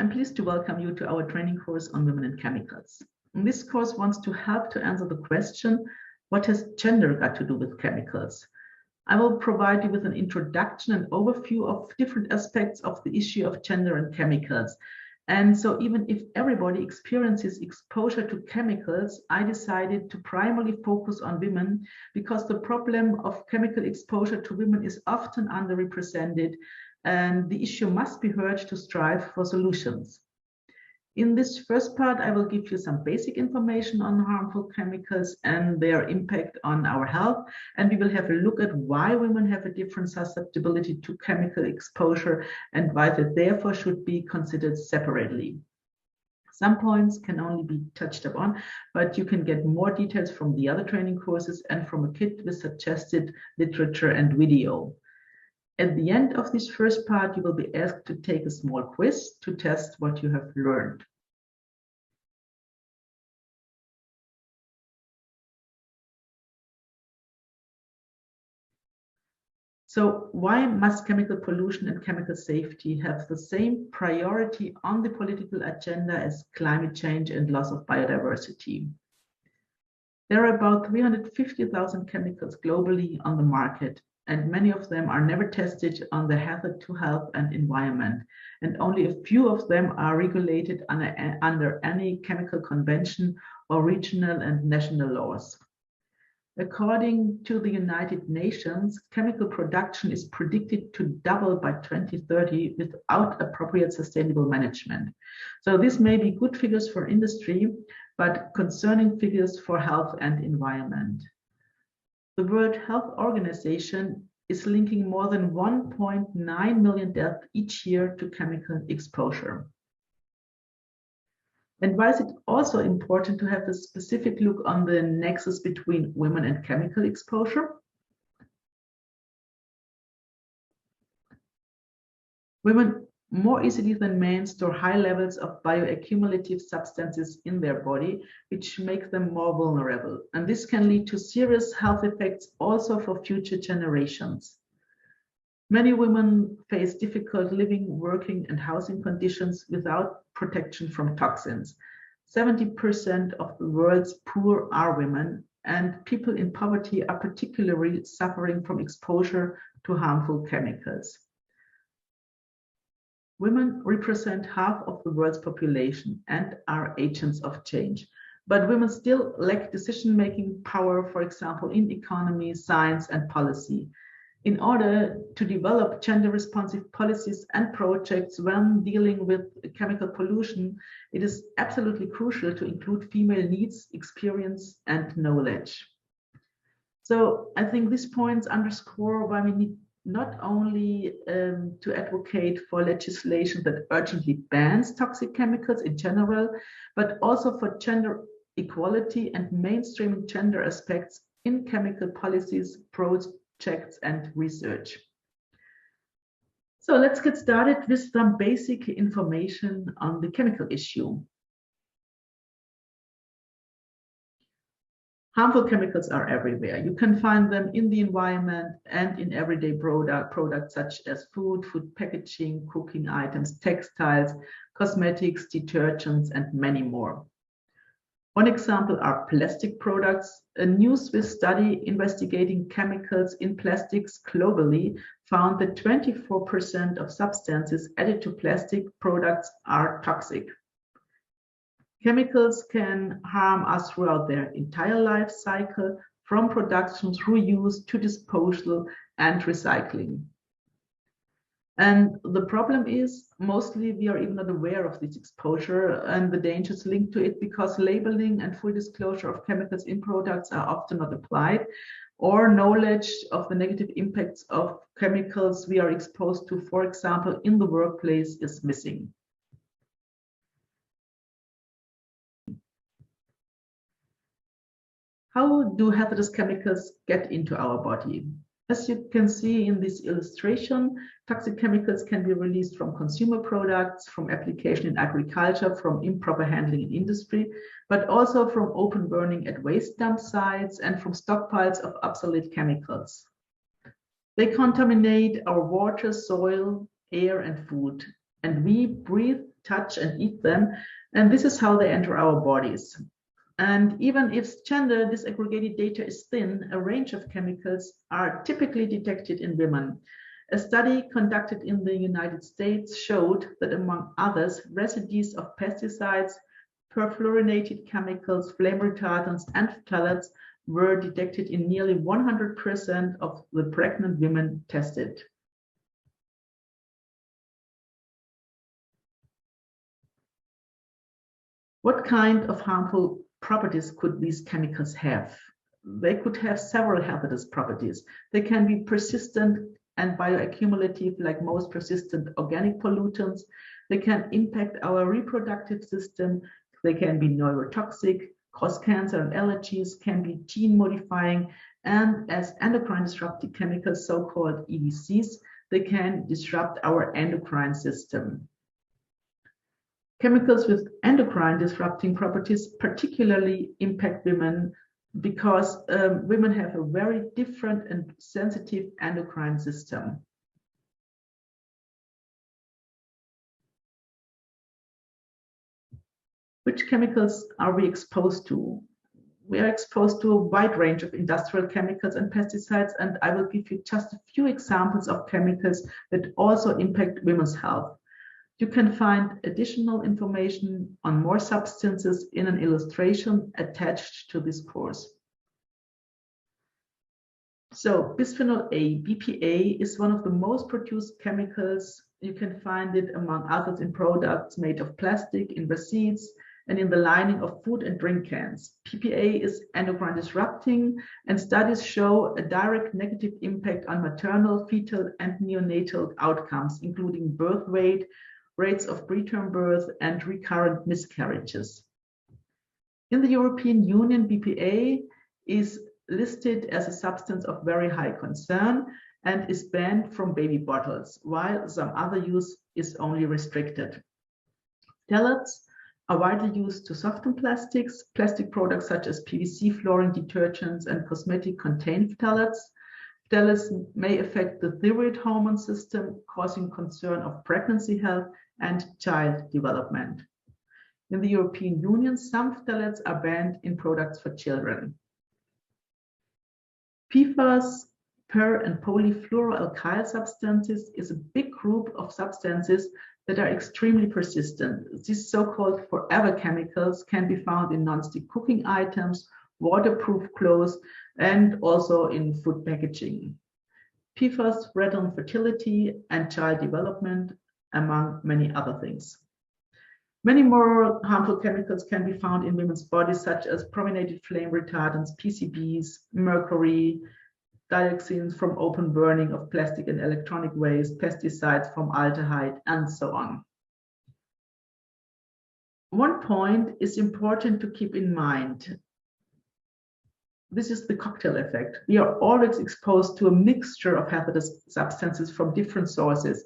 I'm pleased to welcome you to our training course on women and chemicals. And this course wants to help to answer the question, what has gender got to do with chemicals? I will provide you with an introduction and overview of different aspects of the issue of gender and chemicals. And so even if everybody experiences exposure to chemicals, I decided to primarily focus on women because the problem of chemical exposure to women is often underrepresented, and the issue must be heard to strive for solutions. In this first part, I will give you some basic information on harmful chemicals and their impact on our health, and we will have a look at why women have a different susceptibility to chemical exposure and why they therefore should be considered separately. Some points can only be touched upon, but you can get more details from the other training courses and from a kit with suggested literature and video. At the end of this first part, you will be asked to take a small quiz to test what you have learned. So why must chemical pollution and chemical safety have the same priority on the political agenda as climate change and loss of biodiversity? There are about 350,000 chemicals globally on the market, and many of them are never tested on the hazard to health and environment, and only a few of them are regulated under any chemical convention or regional and national laws. According to the United Nations, chemical production is predicted to double by 2030 without appropriate sustainable management. So this may be good figures for industry, but concerning figures for health and environment. The World Health Organization is linking more than 1.9 million deaths each year to chemical exposure. And why is it also important to have a specific look on the nexus between women and chemical exposure? Women more easily than men store high levels of bioaccumulative substances in their body, which make them more vulnerable. And this can lead to serious health effects also for future generations. Many women face difficult living, working, and housing conditions without protection from toxins. 70% of the world's poor are women, and people in poverty are particularly suffering from exposure to harmful chemicals. Women represent half of the world's population and are agents of change. But women still lack decision-making power, for example, in economy, science, and policy. In order to develop gender-responsive policies and projects when dealing with chemical pollution, it is absolutely crucial to include female needs, experience, and knowledge. So I think these points underscore why we need not only to advocate for legislation that urgently bans toxic chemicals in general, but also for gender equality and mainstreaming gender aspects in chemical policies, projects, and research. So let's get started with some basic information on the chemical issue. Harmful chemicals are everywhere. You can find them in the environment and in everyday products such as food packaging, cooking items, textiles, cosmetics, detergents, and many more. One example are plastic products. A new Swiss study investigating chemicals in plastics globally found that 24% of substances added to plastic products are toxic. Chemicals can harm us throughout their entire life cycle, from production through use to disposal and recycling. And the problem is, mostly we are even not aware of this exposure and the dangers linked to it, because labeling and full disclosure of chemicals in products are often not applied, or knowledge of the negative impacts of chemicals we are exposed to, for example, in the workplace, is missing. How do hazardous chemicals get into our body? As you can see in this illustration, toxic chemicals can be released from consumer products, from application in agriculture, from improper handling in industry, but also from open burning at waste dump sites and from stockpiles of obsolete chemicals. They contaminate our water, soil, air, and food, and we breathe touch and eat them. And this is how they enter our bodies. And even if gender disaggregated data is thin, a range of chemicals are typically detected in women. A study conducted in the United States showed that, among others, residues of pesticides, perfluorinated chemicals, flame retardants, and phthalates were detected in nearly 100% of the pregnant women tested. What kind of harmful properties could these chemicals have? They could have several hazardous properties. They can be persistent and bioaccumulative, like most persistent organic pollutants. They can impact our reproductive system. They can be neurotoxic, cause cancer and allergies, can be gene modifying, and as endocrine disrupting chemicals, so-called EDCs, they can disrupt our endocrine system. Chemicals with endocrine disrupting properties particularly impact women because women have a very different and sensitive endocrine system. Which chemicals are we exposed to? We are exposed to a wide range of industrial chemicals and pesticides, and I will give you just a few examples of chemicals that also impact women's health. You can find additional information on more substances in an illustration attached to this course. So bisphenol A, BPA, is one of the most produced chemicals. You can find it, among others, in products made of plastic, in receipts, and in the lining of food and drink cans. BPA is endocrine disrupting, and studies show a direct negative impact on maternal, fetal, and neonatal outcomes, including birth weight, rates of preterm birth, and recurrent miscarriages. In the European Union, BPA is listed as a substance of very high concern and is banned from baby bottles, while some other use is only restricted. Phthalates are widely used to soften plastics. Plastic products such as PVC, flooring, detergents, and cosmetic contain phthalates. Phthalates may affect the thyroid hormone system, causing concern of pregnancy health and child development. In the European Union, some phthalates are banned in products for children. PFAS, per and polyfluoroalkyl substances, is a big group of substances that are extremely persistent. These so-called forever chemicals can be found in non-stick cooking items, waterproof clothes, and also in food packaging. PFAS threaten fertility and child development, among many other things. Many more harmful chemicals can be found in women's bodies, such as brominated flame retardants, PCBs, mercury, dioxins from open burning of plastic and electronic waste, pesticides, formaldehyde, and so on. One point is important to keep in mind. This is the cocktail effect. We are always exposed to a mixture of hazardous substances from different sources,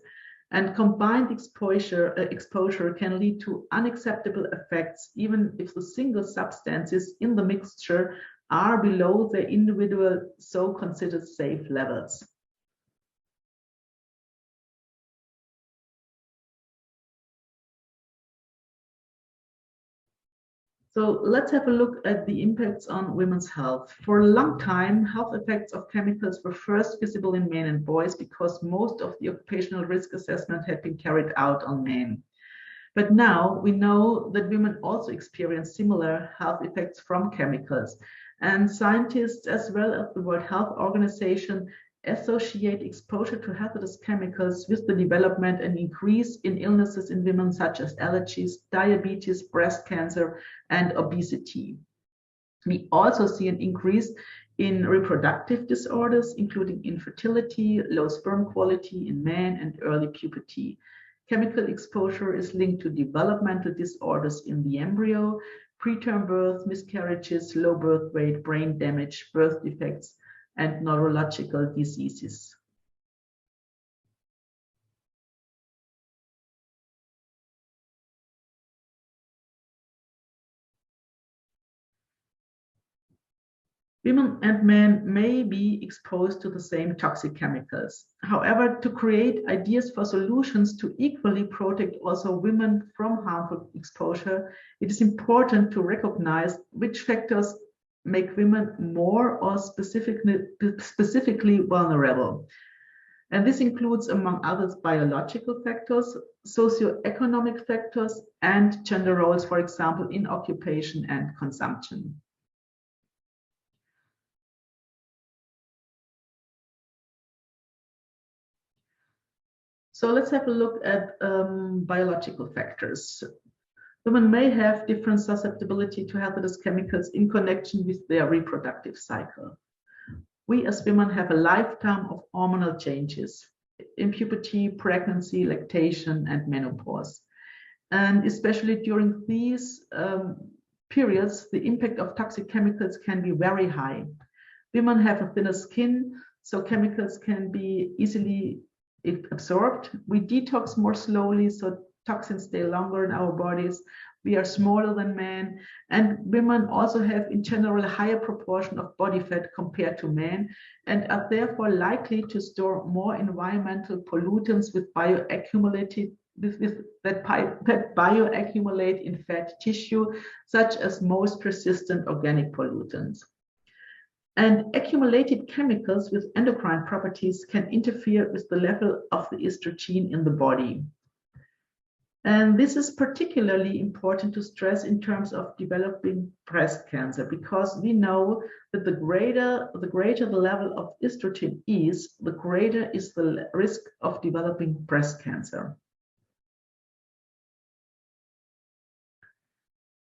and combined exposure can lead to unacceptable effects, even if the single substances in the mixture are below their individual so considered safe levels. So let's have a look at the impacts on women's health. For a long time, health effects of chemicals were first visible in men and boys because most of the occupational risk assessment had been carried out on men. But now we know that women also experience similar health effects from chemicals. And scientists, as well as the World Health Organization, associate exposure to hazardous chemicals with the development and increase in illnesses in women, such as allergies, diabetes, breast cancer, and obesity. We also see an increase in reproductive disorders, including infertility, low sperm quality in men, and early puberty. Chemical exposure is linked to developmental disorders in the embryo, preterm birth, miscarriages, low birth weight, brain damage, birth defects, and neurological diseases. Women and men may be exposed to the same toxic chemicals. However, to create ideas for solutions to equally protect also women from harmful exposure, it is important to recognize which factors make women more or specifically vulnerable. And this includes, among others, biological factors, socioeconomic factors, and gender roles, for example, in occupation and consumption. So let's have a look at biological factors. Women may have different susceptibility to hazardous chemicals in connection with their reproductive cycle. We as women have a lifetime of hormonal changes in puberty, pregnancy, lactation, and menopause. And especially during these periods, the impact of toxic chemicals can be very high. Women have a thinner skin, so chemicals can be easily absorbed. We detox more slowly, so toxins stay longer in our bodies. We are smaller than men, and women also have in general a higher proportion of body fat compared to men, and are therefore likely to store more environmental pollutants that bioaccumulate in fat tissue, such as most persistent organic pollutants. And accumulated chemicals with endocrine properties can interfere with the level of the estrogen in the body. And this is particularly important to stress in terms of developing breast cancer, because we know that the greater the level of estrogen is, the greater is the risk of developing breast cancer.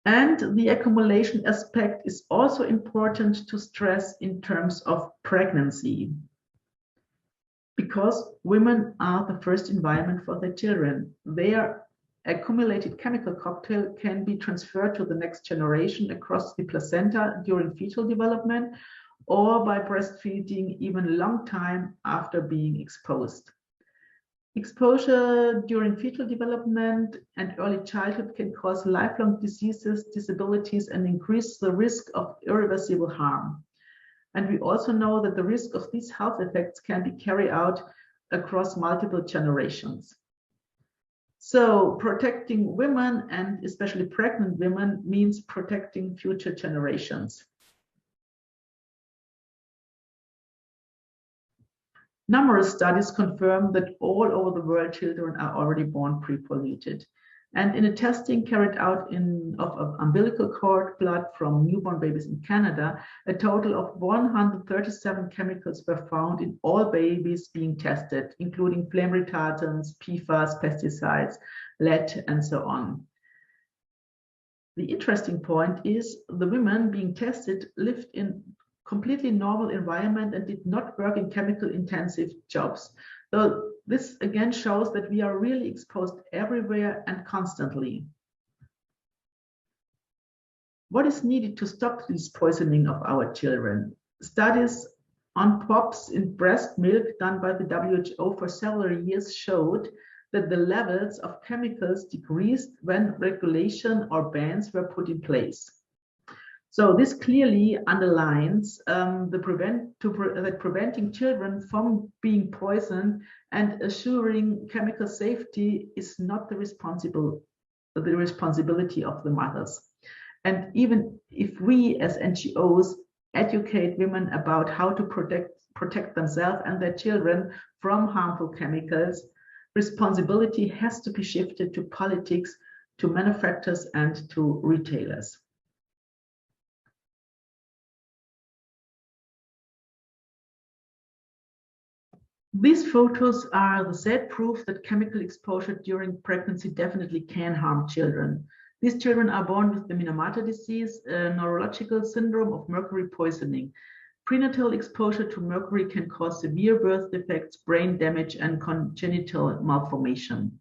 And the accumulation aspect is also important to stress in terms of pregnancy, because women are the first environment for their children. Their accumulated chemical cocktail can be transferred to the next generation across the placenta during fetal development, or by breastfeeding even a long time after being exposed. Exposure during fetal development and early childhood can cause lifelong diseases, disabilities, and increase the risk of irreversible harm. And we also know that the risk of these health effects can be carried out across multiple generations. So protecting women, and especially pregnant women, means protecting future generations. Numerous studies confirm that all over the world children are already born pre-polluted. And in a testing carried out of umbilical cord blood from newborn babies in Canada, a total of 137 chemicals were found in all babies being tested, including flame retardants, PFAS, pesticides, lead, and so on. The interesting point is the women being tested lived in completely normal environment and did not work in chemical intensive jobs. So this again shows that we are really exposed everywhere and constantly. What is needed to stop this poisoning of our children? Studies on POPs in breast milk done by the WHO for several years showed that the levels of chemicals decreased when regulation or bans were put in place. So this clearly underlines that preventing children from being poisoned and assuring chemical safety is not the responsibility of the mothers. And even if we as NGOs educate women about how to protect themselves and their children from harmful chemicals, responsibility has to be shifted to politics, to manufacturers, and to retailers. These photos are the sad proof that chemical exposure during pregnancy definitely can harm children. These children are born with the Minamata disease, a neurological syndrome of mercury poisoning. Prenatal exposure to mercury can cause severe birth defects, brain damage, and congenital malformation.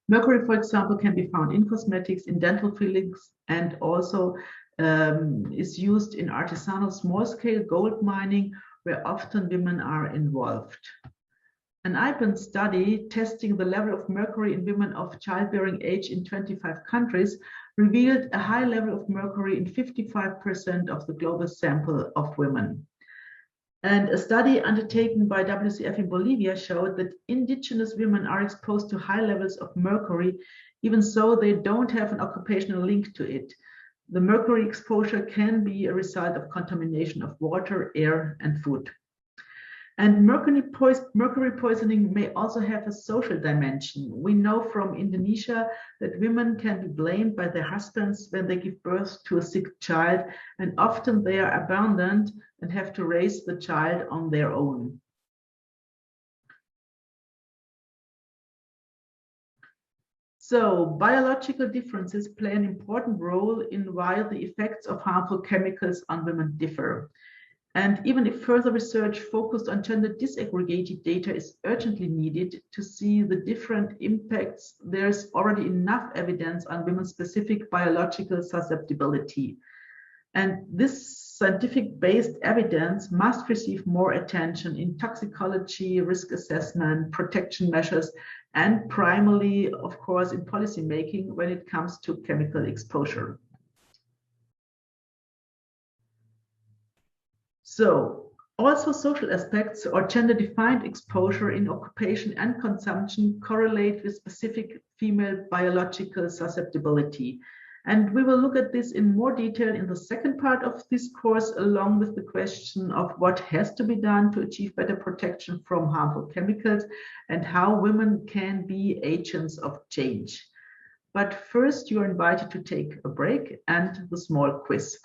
Mercury, for example, can be found in cosmetics, in dental fillings, and also is used in artisanal small-scale gold mining, where often women are involved. An IPEN study testing the level of mercury in women of childbearing age in 25 countries revealed a high level of mercury in 55% of the global sample of women. And a study undertaken by WCF in Bolivia showed that indigenous women are exposed to high levels of mercury, even so they don't have an occupational link to it. The mercury exposure can be a result of contamination of water, air, and food. And mercury poisoning may also have a social dimension. We know from Indonesia that women can be blamed by their husbands when they give birth to a sick child, and often they are abandoned and have to raise the child on their own. So biological differences play an important role in why the effects of harmful chemicals on women differ. And even if further research focused on gender disaggregated data is urgently needed to see the different impacts, there's already enough evidence on women's specific biological susceptibility. And this scientific-based evidence must receive more attention in toxicology, risk assessment, protection measures, and primarily, of course, in policy making when it comes to chemical exposure. So also social aspects or gender-defined exposure in occupation and consumption correlate with specific female biological susceptibility. And we will look at this in more detail in the second part of this course, along with the question of what has to be done to achieve better protection from harmful chemicals and how women can be agents of change. But first, you're invited to take a break and the small quiz.